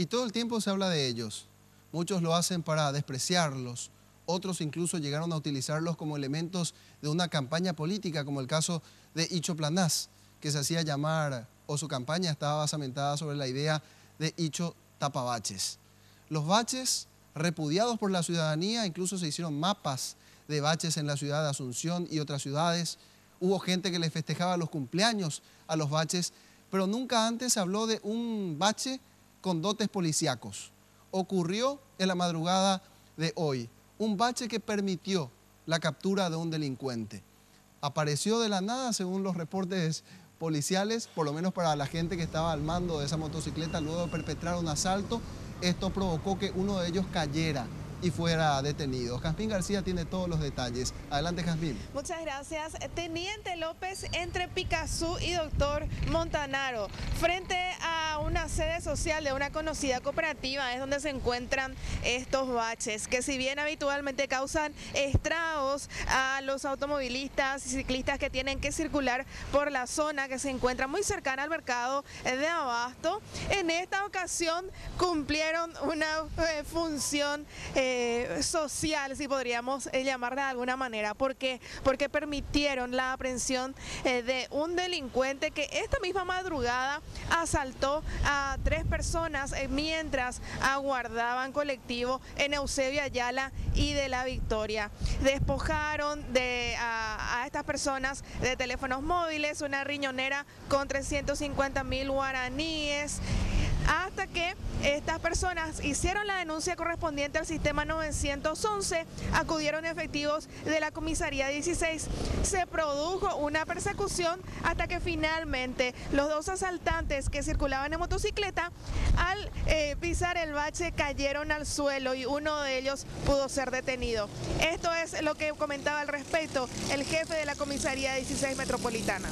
Y todo el tiempo se habla de ellos. Muchos lo hacen para despreciarlos. Otros incluso llegaron a utilizarlos como elementos de una campaña política, como el caso de Icho Planás, que se hacía llamar, o su campaña estaba basamentada sobre la idea de Icho Tapabaches. Los baches, repudiados por la ciudadanía, incluso se hicieron mapas de baches en la ciudad de Asunción y otras ciudades. Hubo gente que les festejaba los cumpleaños a los baches, pero nunca antes se habló de un bache con dotes policíacos. Ocurrió en la madrugada de hoy, un bache que permitió la captura de un delincuente. Apareció de la nada, según los reportes policiales, por lo menos para la gente que estaba al mando de esa motocicleta, luego de perpetrar un asalto. Esto provocó que uno de ellos cayera y fuera detenido. Jazmín García tiene todos los detalles. Adelante, Jazmín. Muchas gracias. Teniente López, entre Picazú y Doctor Montanaro, frente a una sede social de una conocida cooperativa, es donde se encuentran estos baches, que si bien habitualmente causan estragos a los automovilistas y ciclistas que tienen que circular por la zona que se encuentra muy cercana al mercado de Abasto, en esta ocasión cumplieron una función social, si podríamos llamarla de alguna manera. ¿Por qué? Porque permitieron la aprehensión de un delincuente que esta misma madrugada asaltó a 3 personas mientras aguardaban colectivo en Eusebio Ayala y de La Victoria. Despojaron a estas personas de teléfonos móviles, una riñonera con 350.000 guaraníes, hasta que estas personas hicieron la denuncia correspondiente al sistema 911, acudieron efectivos de la comisaría 16, se produjo una persecución hasta que finalmente los 2 asaltantes que circulaban en motocicleta, al pisar el bache, cayeron al suelo y uno de ellos pudo ser detenido. Esto es lo que comentaba al respecto el jefe de la comisaría 16 metropolitana.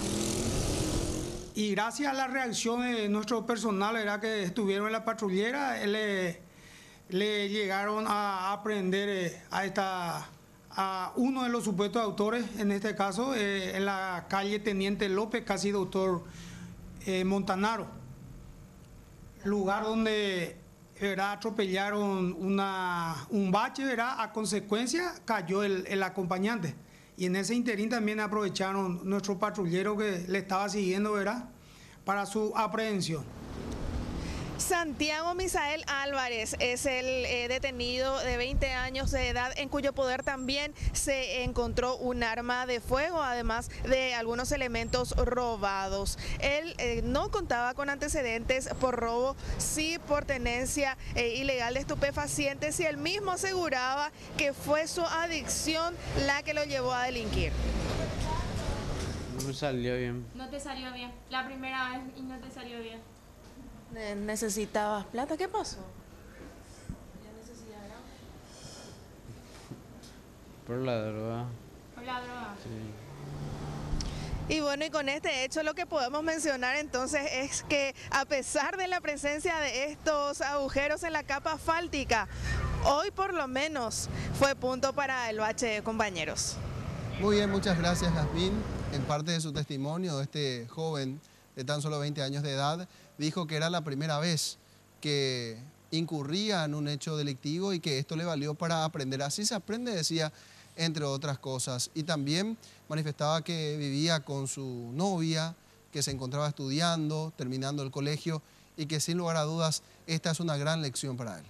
Y gracias a la reacción de nuestro personal, era que estuvieron en la patrullera, le llegaron a aprehender a uno de los supuestos autores, en este caso en la calle Teniente López, casi Doctor Montanaro, lugar donde atropellaron un bache, a consecuencia cayó el acompañante. Y en ese interín también aprovecharon nuestro patrullero que le estaba siguiendo, para su aprehensión. Santiago Misael Álvarez es el detenido de 20 años de edad, en cuyo poder también se encontró un arma de fuego, además de algunos elementos robados. Él no contaba con antecedentes por robo, sí por tenencia ilegal de estupefacientes, y él mismo aseguraba que fue su adicción la que lo llevó a delinquir. No me salió bien. No te salió bien. La primera vez y no te salió bien. ¿Necesitabas plata? ¿Qué pasó? Por la droga. ¿Por la droga? Sí. Y bueno, y con este hecho lo que podemos mencionar entonces es que a pesar de la presencia de estos agujeros en la capa asfáltica, hoy por lo menos fue punto para el bache, compañeros. Muy bien, muchas gracias, Jazmín. En parte de su testimonio, este joven de tan solo 20 años de edad dijo que era la primera vez que incurría en un hecho delictivo y que esto le valió para aprender. Así se aprende, decía, entre otras cosas. Y también manifestaba que vivía con su novia, que se encontraba estudiando, terminando el colegio, y que sin lugar a dudas esta es una gran lección para él.